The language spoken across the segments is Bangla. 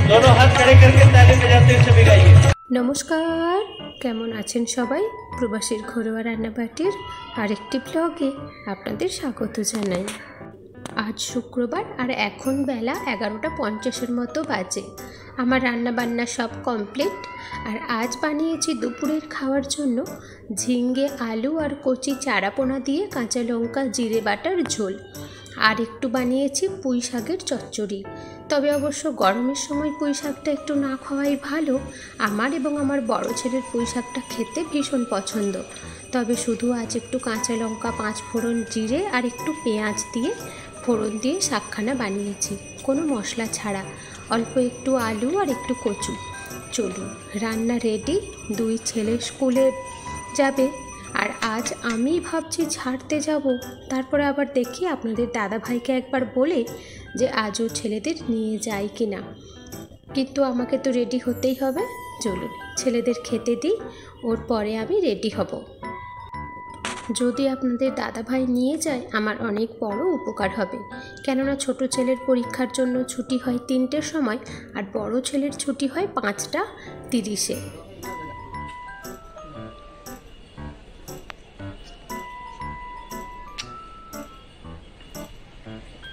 दोनों हाथ खड़े करके ताली बजाते हुए सभी गाइए। नमस्कार, কেমন আছেন সবাই? প্রবাসীর ঘরোয়া রান্নাবাটির আরেকটি ব্লগে আপনাদের স্বাগত জানাই। আজ শুক্রবার আর এখন বেলা 11:50 মতো বাজে। আমার রান্নাবান্না সব কমপ্লিট। আর আজ বানিয়েছি দুপুরের খাওয়ার জন্য ঝিঙ্গে, আলু আর কচি চারাপোনা দিয়ে কাঁচা লঙ্কা জিরে বাটার ঝোল। আর একটু বানিয়েছি পুঁই শাকের চচ্চড়ি। তবে অবশ্য গরমের সময় পুঁই শাকটা একটু না খাওয়াই ভালো। আমার এবং আমার বড় ছেলের পুঁই শাকটা খেতে ভীষণ পছন্দ। তবে শুধু আজ একটু কাঁচা লঙ্কা, 5 ফোড়ন, জিরে আর একটু পেঁয়াজ দিয়ে ফোড়ন দিয়ে শাকখানা বানিয়েছি, কোনো মশলা ছাড়া। অল্প একটু আলু আর একটু কচু। চলুন, রান্না রেডি। 2 ছেলে স্কুলে যাবে আর আজ আমি ভাবছি ছাড়তে যাব। তারপরে আবার দেখি আপনাদের দাদাভাইকে একবার বলে যে আজও ছেলেদের নিয়ে যাই কি না। কিন্তু আমাকে তো রেডি হতেই হবে। চলুন ছেলেদের খেতে দিই, ওর পরে আমি রেডি হব। যদি আপনাদের দাদাভাই নিয়ে যায় আমার অনেক বড় উপকার হবে, কেননা ছোট ছেলের পরীক্ষার জন্য ছুটি হয় 3টের সময় আর বড় ছেলের ছুটি হয় 5:30-এ।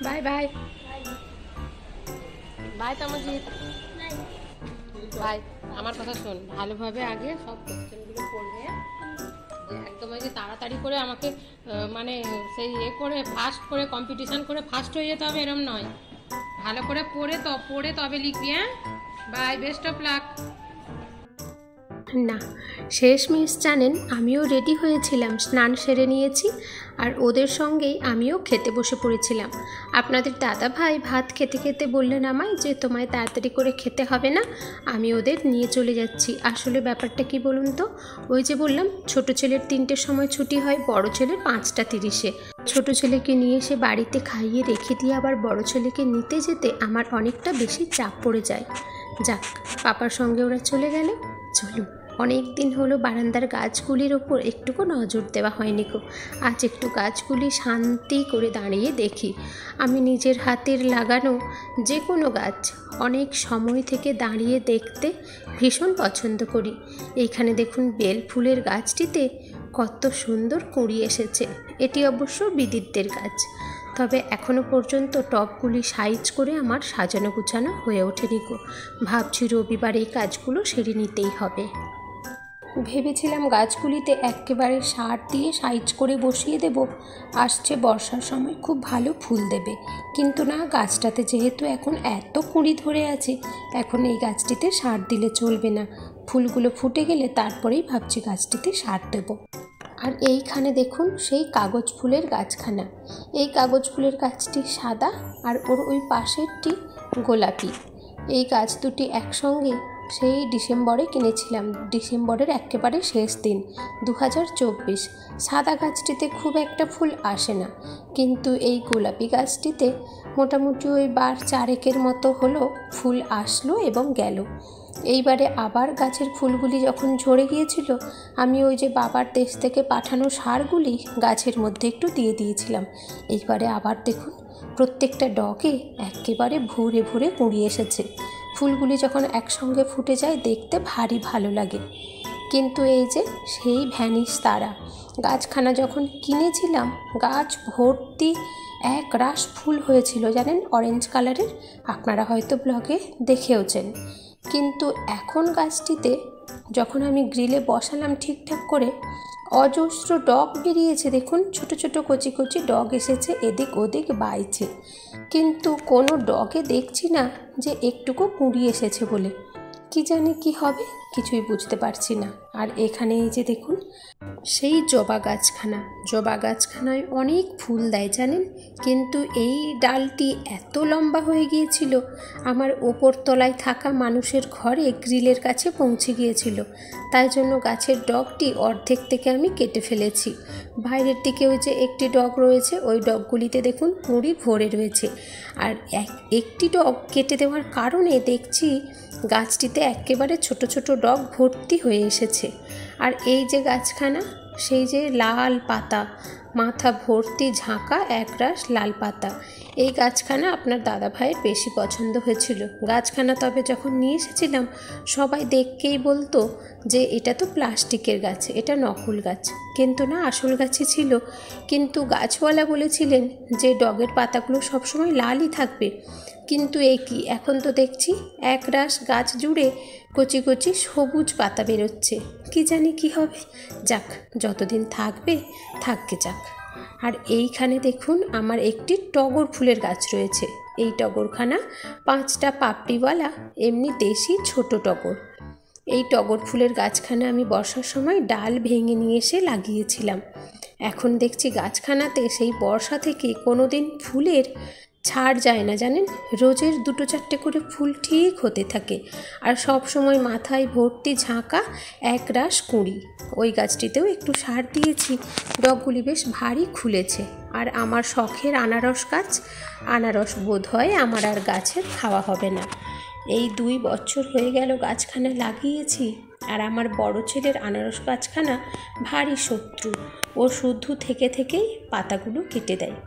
Bye bye bye Tamjit, bye. আমার কথা শোন, ভালোভাবে আগে সব কোশ্চেনগুলো পড়বে, যে একদম ওই যে তাড়াতাড়ি করে আমাকে মানে সেই করে ফাস্ট করে কম্পিটিশান করে ফাস্ট হয়ে যেতে হবে এরম নয়। ভালো করে পড়ে তবে লিখবি। হ্যাঁ, বাই, বেস্ট অফ লাক। না, শেষমেশ জানেন আমিও রেডি হয়েছিলাম, স্নান সেরে নিয়েছি আর ওদের সঙ্গেই আমিও খেতে বসে পড়েছিলাম। আপনাদের দাদাভাই ভাত খেতে খেতে বললেন আমায় যে তোমায় তাড়াতাড়ি করে খেতে হবে না, আমি ওদের নিয়ে চলে যাচ্ছি। আসলে ব্যাপারটা কি বলুন তো, ওই যে বললাম ছোট ছেলের 3টের সময় ছুটি হয়, বড় ছেলের 5:30-এ। ছোট ছেলেকে নিয়ে এসে বাড়িতে খাইয়ে রেখে দিয়ে আবার বড় ছেলেকে নিতে যেতে আমার অনেকটা বেশি চাপ পড়ে যায়। যাক, পাপার সঙ্গে ওরা চলে গেল। চলুন, অনেক দিন হলো বারান্দার গাছগুলির ওপর একটুকু নজর দেওয়া হয়নি গো। আজ একটু গাছগুলি শান্তি করে দাঁড়িয়ে দেখি। আমি নিজের হাতের লাগানো যে কোনো গাছ অনেক সময় থেকে দাঁড়িয়ে দেখতে ভীষণ পছন্দ করি। এইখানে দেখুন বেল ফুলের গাছটিতে কত সুন্দর কুঁড়ি এসেছে। এটি অবশ্য বিদিতদের গাছ। তবে এখনও পর্যন্ত টবগুলি সাইজ করে আমার সাজানো গুছানো হয়ে ওঠেনি গো। ভাবছি রবিবার এই কাজগুলো সেরে নিতেই হবে। ভেবেছিলাম গাছগুলিতে একেবারে সার দিয়ে সাইজ করে বসিয়ে দেব, আসছে বর্ষার সময় খুব ভালো ফুল দেবে। কিন্তু না, গাছটাতে যেহেতু এখন এত কুঁড়ি ধরে আছে, এখন এই গাছটিতে সার দিলে চলবে না। ফুলগুলো ফুটে গেলে তারপরেই ভাবছি গাছটিতে সার দেব। আর এইখানে দেখুন সেই কাগজ ফুলের গাছখানা। এই কাগজ ফুলের গাছটি সাদা আর ওর ওই পাশেরটি গোলাপি। এই গাছ দুটি একসঙ্গে সেই ডিসেম্বরে কিনেছিলাম, ডিসেম্বরের একেবারে শেষ দিন 2024। সাদা গাছটিতে খুব একটা ফুল আসে না, কিন্তু এই গোলাপি গাছটিতে মোটামুটি ওই 4 মতো হলো ফুল আসলো এবং গেল। এইবারে আবার গাছের ফুলগুলি যখন ঝরে গিয়েছিল, আমি ওই যে বাবার দেশ থেকে পাঠানো সারগুলি গাছের মধ্যে একটু দিয়ে দিয়েছিলাম। এইবারে আবার দেখুন প্রত্যেকটা ডগে একেবারে ভরে ভরে কুঁড়ি এসেছে। ফুলগুলি যখন একসঙ্গে ফুটে যায় দেখতে ভারী ভালো লাগে। কিন্তু এই যে সেই ভ্যানিশ তারা, গাছখানা যখন কিনেছিলাম গাছ ভর্তি এক রাশ ফুল হয়েছিল জানেন, অরেঞ্জ কালারের। আপনারা হয়তো ব্লগে দেখেওছেন। কিন্তু এখন গাছটিতে যখন আমি গ্রিলে বসালাম ঠিকঠাক করে, অজস্র ডগ বেরিয়েছে। দেখুন ছোট ছোট কচি কচি ডগ এসেছে, এদিক ওদিক বাইছে। কিন্তু কোনো ডগে দেখছি না যে একটুকু কুঁড়ি এসেছে বলে। কি জানি কি হবে, কিছুই বুঝতে পারছি না। আর এখানে এই যে দেখুন সেই জবা গাছখানায় অনেক ফুল দেয় জানেন, কিন্তু এই ডালটি এত লম্বা হয়ে গিয়েছিল আমার ওপর তলায় থাকা মানুষের ঘরে গ্রিলের কাছে পৌঁছে গিয়েছিল। তাই জন্য গাছের ডগটি অর্ধেক থেকে আমি কেটে ফেলেছি। বাইরের দিকে ওই যে একটি ডগ রয়েছে, ওই ডগগুলিতে দেখুন কুঁড়ি ভরে রয়েছে। আর একটি ডগ কেটে দেওয়ার কারণে দেখছি গাছটিতে একেবারে ছোট ছোট ডগ ভর্তি হয়ে এসেছে। আর এই যে গাছখানা, সেই যে লাল পাতা, মাথা ভর্তি ঝাঁকা একরাশ লাল পাতা, এই গাছখানা আপনার দাদা ভাইয়ের বেশি পছন্দ হয়েছিল। গাছখানা তবে যখন নিয়ে এসেছিলাম সবাই দেখকেই বলতো যে এটা তো প্লাস্টিকের গাছ, এটা নকল গাছ, কিন্তু না, আসল গাছই ছিল। কিন্তু গাছওয়ালা বলেছিলেন যে ডগের পাতাগুলো সবসময় লালই থাকবে, কিন্তু এ কি, এখন তো দেখছি একরাশ গাছ জুড়ে কচি কচি সবুজ পাতা বেরোচ্ছে। কি জানি কি হবে, যাক, যতদিন থাকবে থাককে যাক। আর এইখানে দেখুন আমার একটি টগর ফুলের গাছ রয়েছে। এই টগরখানা 5টা পাপড়িওয়ালা এমনি দেশি ছোট টগর। এই টগর ফুলের গাছখানা আমি বর্ষার সময় ডাল ভেঙে নিয়ে এসে লাগিয়েছিলাম। এখন দেখছি গাছখানাতে সেই বর্ষা থেকে কোনো দিন ফুলের ছাড় যায় না জানেন, রোজের 2-4টে করে ফুল ঠিক হতে থাকে। আর সব সময় মাথায় ভর্তি ঝাঁকা একরাশ কুঁড়ি। ওই গাছটিতেও একটু সার দিয়েছি, ডগগুলি বেশ ভারী খুলেছে। আর আমার শখের আনারস গাছ, আনারস বোধ হয় আমার আর গাছের খাওয়া হবে না। এই 2 বছর হয়ে গেল গাছখানা লাগিয়েছি, আর আমার বড় ছেলের আনারস গাছখানা ভারী শত্রু। ও শুদ্ধ থেকে থেকেই পাতাগুলো কেটে দেয়।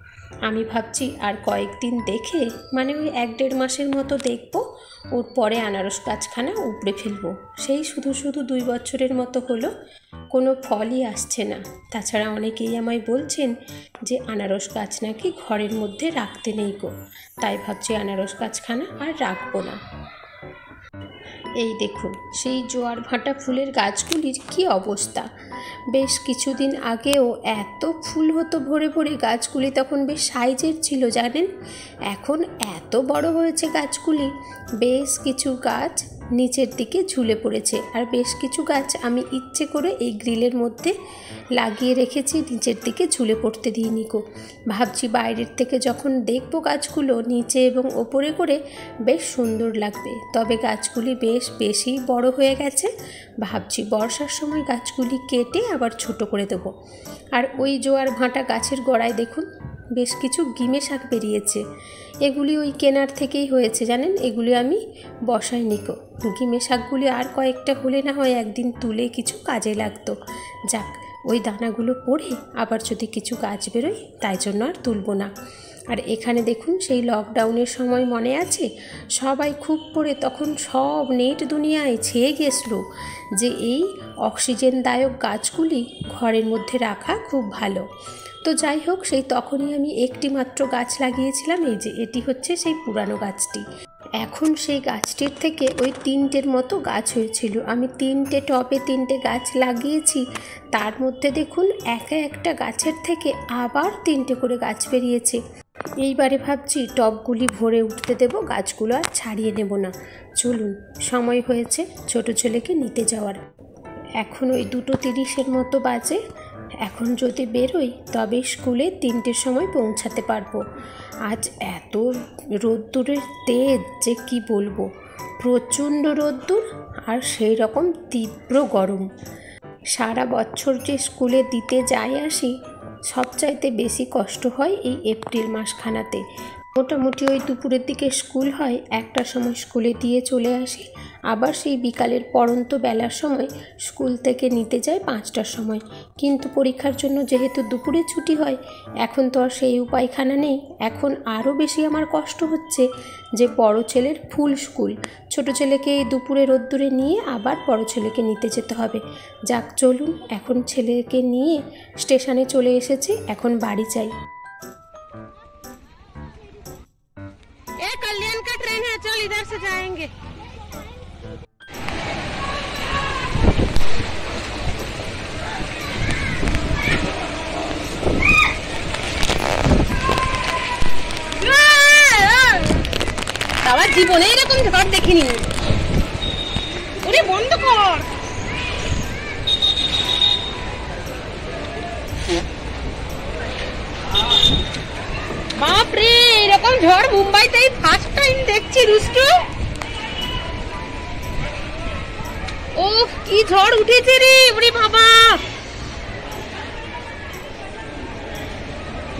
আমি ভাবছি আর কয়েকদিন দেখে, মানে ওই 1-1.5 মাসের মতো দেখবো, ওর পরে আনারস গাছখানা উপড়ে ফেলবো। সেই শুধু 2 বছরের মতো হলো, কোনো ফলই আসছে না। তাছাড়া অনেকেই আমায় বলছেন যে আনারস গাছ নাকি ঘরের মধ্যে রাখতে নেই গো, তাই ভাবছি আনারস গাছখানা আর রাখবো না। এই দেখুন সেই জোয়ার ভাটা ফুলের গাছগুলির কি অবস্থা। বেশ কিছুদিন আগেও এত ফুল হতো ভরে ভরে, গাছগুলি তখন বেশ সাইজের ছিল জানেন। এখন এত বড় হয়েছে গাছগুলি, বেশ কিছু গাছ নিচের দিকে ঝুলে পড়েছে। আর বেশ কিছু গাছ আমি ইচ্ছে করে এই গ্রিলের মধ্যে লাগিয়ে রেখেছি, নিচের দিকে ঝুলে পড়তে দিইনি গো। ভাবছি বাইরের থেকে যখন দেখবো গাছগুলো নিচে এবং ওপরে করে বেশ সুন্দর লাগবে। তবে গাছগুলি বেশ বেশি বড় হয়ে গেছে, ভাবছি বর্ষার সময় গাছগুলি কেটে আবার ছোট করে দেবো। আর ওই জোয়ার ভাটা গাছের গোড়ায় দেখুন বেশ কিছু গিমে শাক বেরিয়েছে। এগুলি ওই কেনার থেকেই হয়েছে জানেন, এগুলি আমি বসাইনি গো। গিমে শাকগুলি আর কয়েকটা হলে না হয় একদিন তুলে কিছু কাজে লাগতো। যাক, ওই দানাগুলো পড়ে আবার যদি কিছু গাছ বেরোয়, তাই জন্য আর তুলব না। আর এখানে দেখুন সেই লকডাউনের সময় মনে আছে, সবাই খুব পড়ে তখন সব নেট দুনিয়ায় ছেয়ে গেছিলো যে এই অক্সিজেনদায়ক গাছগুলি ঘরের মধ্যে রাখা খুব ভালো। তো যাই হোক, সেই তখনই আমি একটি মাত্র গাছ লাগিয়েছিলাম। এই যে এটি হচ্ছে সেই পুরানো গাছটি। এখন সেই গাছটির থেকে ওই 3টের মতো গাছ হয়েছিল। আমি 3টে টবে 3টে গাছ লাগিয়েছি, তার মধ্যে দেখুন একটা গাছের থেকে আবার 3টে করে গাছ বেরিয়েছে। এইবারে ভাবছি টবগুলি ভরে উঠতে দেব, গাছগুলো আর ছাড়িয়ে নেব না। চলুন, সময় হয়েছে ছোট ছেলেকে নিতে যাওয়ার। এখন ওই 2:30 মতো বাজে। এখন যদি বেরোই তবে স্কুলে 3টের সময় পৌঁছাতে পারবো। আজ এত রোদ্দুরের তেজ যে কি বলবো, প্রচণ্ড রোদ্দুর আর সেই রকম তীব্র গরম। সারা বছর যে স্কুলে দিতে যাই আসি, সবচাইতে বেশি কষ্ট হয় এই এপ্রিল মাসখানাতে। মোটামুটি ওই দুপুরের দিকে স্কুল হয়, 1টার সময় স্কুলে দিয়ে চলে আসি, আবার সেই বিকালের পড়ন্ত বেলার সময় স্কুল থেকে নিতে যায় 5টার সময়। কিন্তু পরীক্ষার জন্য যেহেতু দুপুরে ছুটি হয়, এখন তো আর সেই উপায়খানা নেই। এখন আরও বেশি আমার কষ্ট হচ্ছে যে বড় ছেলের ফুল স্কুল, ছোট ছেলেকে এই দুপুরে রোদ্দুরে নিয়ে আবার বড় ছেলেকে নিতে যেতে হবে। যাক চলুন, এখন ছেলেকে নিয়ে স্টেশনে চলে এসেছি, এখন বাড়ি যাই। कल्याण का ट्रेन है, चल इधर से जाएंगे। বাবা জীবনে এরকম ঝড় দেখিনি। ওরে বন্ধ কর। বাপরে, এরকম ঝড় মুম্বাইতেই ফার্স্ট টাইম দেখছি দুষ্টু। ও কি ঝড় উঠেছে রে, ওরে বাবা।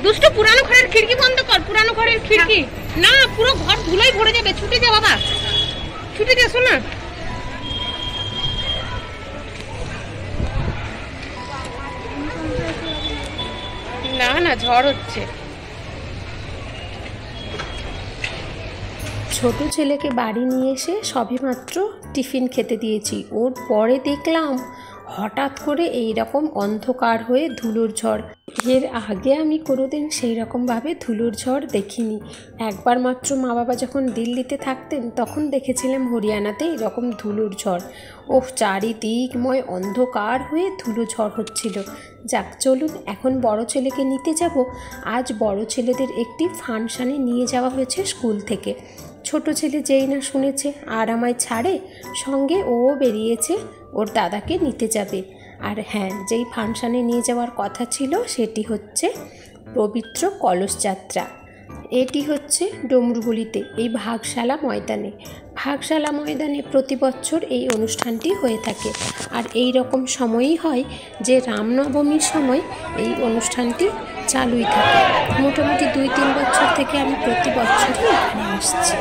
দুষ্টু পুরানো ঘরের খিড়কি বন্ধ কর, পুরানো ঘরের খিড়কি। না, পুরো ঘর ধুলোয় ভরে যাবে, ছুটে যা বাবা, ছুটে যা শোনা। না না, ঝড় হচ্ছে। ছোট ছেলেকে বাড়ি নিয়ে এসে সবেমাত্র টিফিন খেতে দিয়েছি। ওর পরে দেখলাম হঠাৎ করে এই রকম অন্ধকার হয়ে ধুলোর ঝড়। এর আগে আমি কোনোদিন সেই রকমভাবে ধুলোর ঝড় দেখিনি। একবার মাত্র মা বাবা যখন দিল্লিতে থাকতেন তখন দেখেছিলাম হরিয়ানাতে এরকম ধুলোর ঝড়। ওহ, চারিদিকময় অন্ধকার হয়ে ধুলো ঝড় হচ্ছিল। যাক, চলুন এখন বড় ছেলেকে নিতে যাব। আজ বড় ছেলেদের একটি ফাংশানে নিয়ে যাওয়া হয়েছে স্কুল থেকে। ছোট ছেলে যেই না শুনেছে আর আমায় ছাড়ে, সঙ্গে ও বেরিয়েছে ওর দাদাকে নিতে যাবে। আর হ্যাঁ, যেই ফাংশানে নিয়ে যাওয়ার কথা ছিল সেটি হচ্ছে পবিত্র কলস যাত্রা। এটি হচ্ছে ডমরুগলিতে এই ভাগশালা ময়দানে প্রতি বছর এই অনুষ্ঠানটি হয়ে থাকে। আর এই রকম সময়ই হয় যে রামনবমীর সময় এই অনুষ্ঠানটি চালুই থাকে। মোটামুটি 2-3 বছর থেকে আমি প্রতি বছরই এখানে আসছি।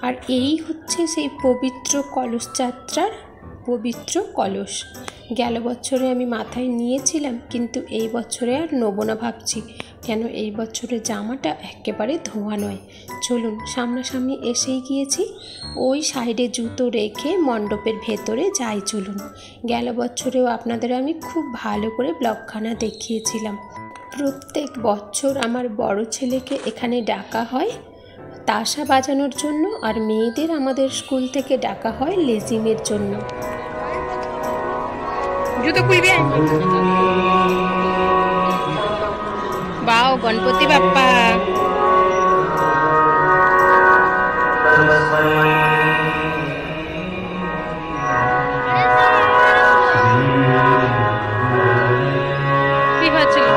আর এই হচ্ছে সেই পবিত্র কলস যাত্রার পবিত্র কলস। গেল বছরে আমি মাথায় নিয়েছিলাম, কিন্তু এই বছরে আর নেব না ভাবছি, কেন এই বছরে জামাটা একেবারে ধোয়া নয়। চলুন, সামনাসামনি এসেই গিয়েছি। ওই সাইডে জুতো রেখে মণ্ডপের ভেতরে যাই। চলুন, গেল বছরেও আপনাদের আমি খুব ভালো করে ব্লগখানা দেখিয়েছিলাম। প্রত্যেক বছর আমার বড় ছেলেকে এখানে ডাকা হয় তাসা বাজানোর জন্য, আর মেয়েদের আমাদের স্কুল থেকে ডাকা হয় লেজিমের জন্য। জুতো খুলবে। বাও, গণপতি বাপ্পা। কি হচ্ছিল?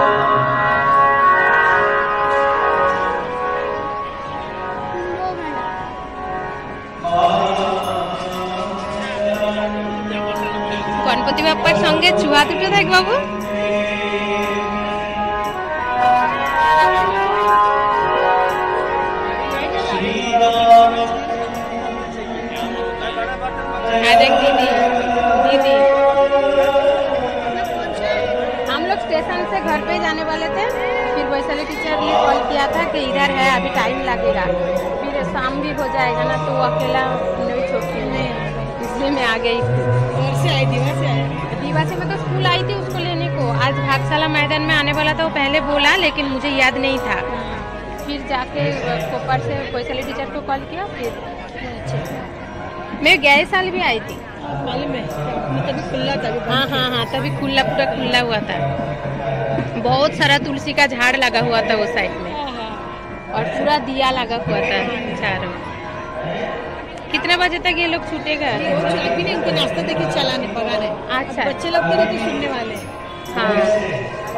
গণপতি বাপ্পার সঙ্গে চুয়া দুটো থাক বাবু। देख दीदी हम लोग स्टेशन से घर पे जाने वाले थे, फिर वैशाली टीचर ने कॉल किया था कि इधर है, अभी टाइम लगेगा, फिर शाम भी हो जाएगा ना, तो अकेला नहीं छोड़ती नहीं, इसलिए मैं आ गई। दीवा से मैं तो स्कूल आई थी उसको लेने को। आज भागशाला मैदान में आने वाला था, वो पहले बोला लेकिन मुझे याद नहीं था। फिर जाके कोपर से वैशाली टीचर को कॉल किया। फिर मैं गए साल भी आई थी, मालूम है, तभी खुला था। हाँ, तभी खुला, पूरा खुला हुआ था। बहुत सारा तुलसी का झाड़ लगा हुआ था वो साइड में, और पूरा दिया लगा हुआ था चारों। कितने बजे तक ये लोग छूटेगा? अभी नहीं, उनको नाश्ता देके चलाने पकाने। अच्छा, बच्चे लोग तो नहीं सुनने वाले। हाँ,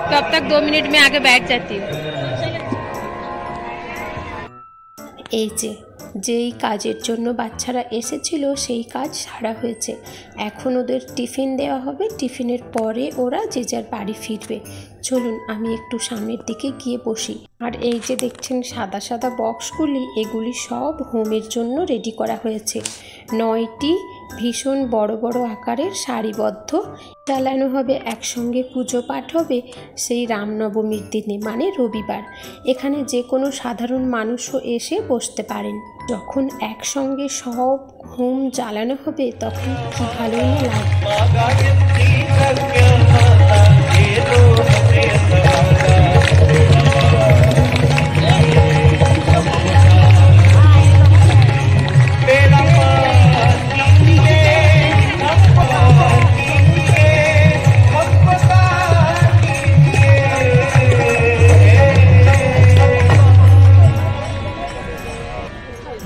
तो अब तक 2 मिनट में आगे बैठ जाती हूँ। এই যেই কাজের জন্য বাচ্চারা এসেছিল সেই কাজ সারা হয়েছে। এখন ওদের টিফিন দেওয়া হবে, টিফিনের পরে ওরা যে যার বাড়ি ফিরবে। চলুন আমি একটু সামনের দিকে গিয়ে বসি। আর এই যে দেখছেন সাদা সাদা বক্সগুলি, এগুলি সব হোমের জন্য রেডি করা হয়েছে। 9টি ভীষণ বড় বড় আকারের সারিবদ্ধ চালানো হবে, একসঙ্গে পুজো পাঠ হবে সেই রামনবমীর দিনে, মানে রবিবার। এখানে যে কোনো সাধারণ মানুষও এসে বসতে পারেন। যখন একসঙ্গে সব হোম জ্বালানো হবে তখন কি ভালোই না লাগবে।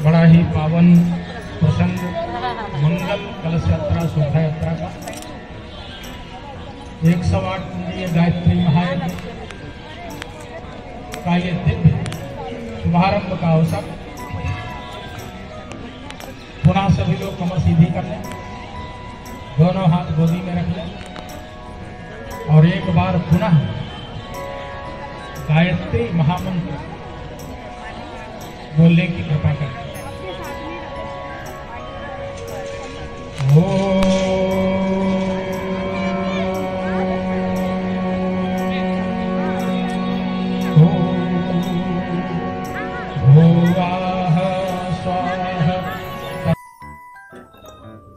बड़ा ही पावन प्रसंग मंगल कलश यात्रा शोभा यात्रा का 108 कुंडीय गायत्री महायज्ञ का ये दिव्य शुभारंभ का अवसर। पुनः सभी लोग कमर सीधी कर लें, दोनों हाथ गोदी में रख लें और एक बार पुनः गायत्री महामंत्र बोलने की कृपा करें। ओम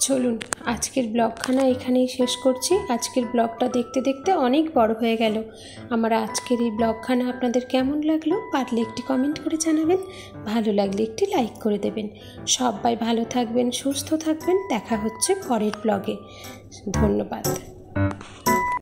চলুন আজকের ব্লগখানা এখানেই শেষ করছি। আজকের ব্লগটা দেখতে দেখতে অনেক বড় হয়ে গেল। আমার আজকের এই ব্লগখানা আপনাদের কেমন লাগলো পারলে একটি কমেন্ট করে জানাবেন, ভালো লাগলে একটি লাইক করে দেবেন। সবাই ভালো থাকবেন, সুস্থ থাকবেন। দেখা হচ্ছে পরের ব্লগে। ধন্যবাদ।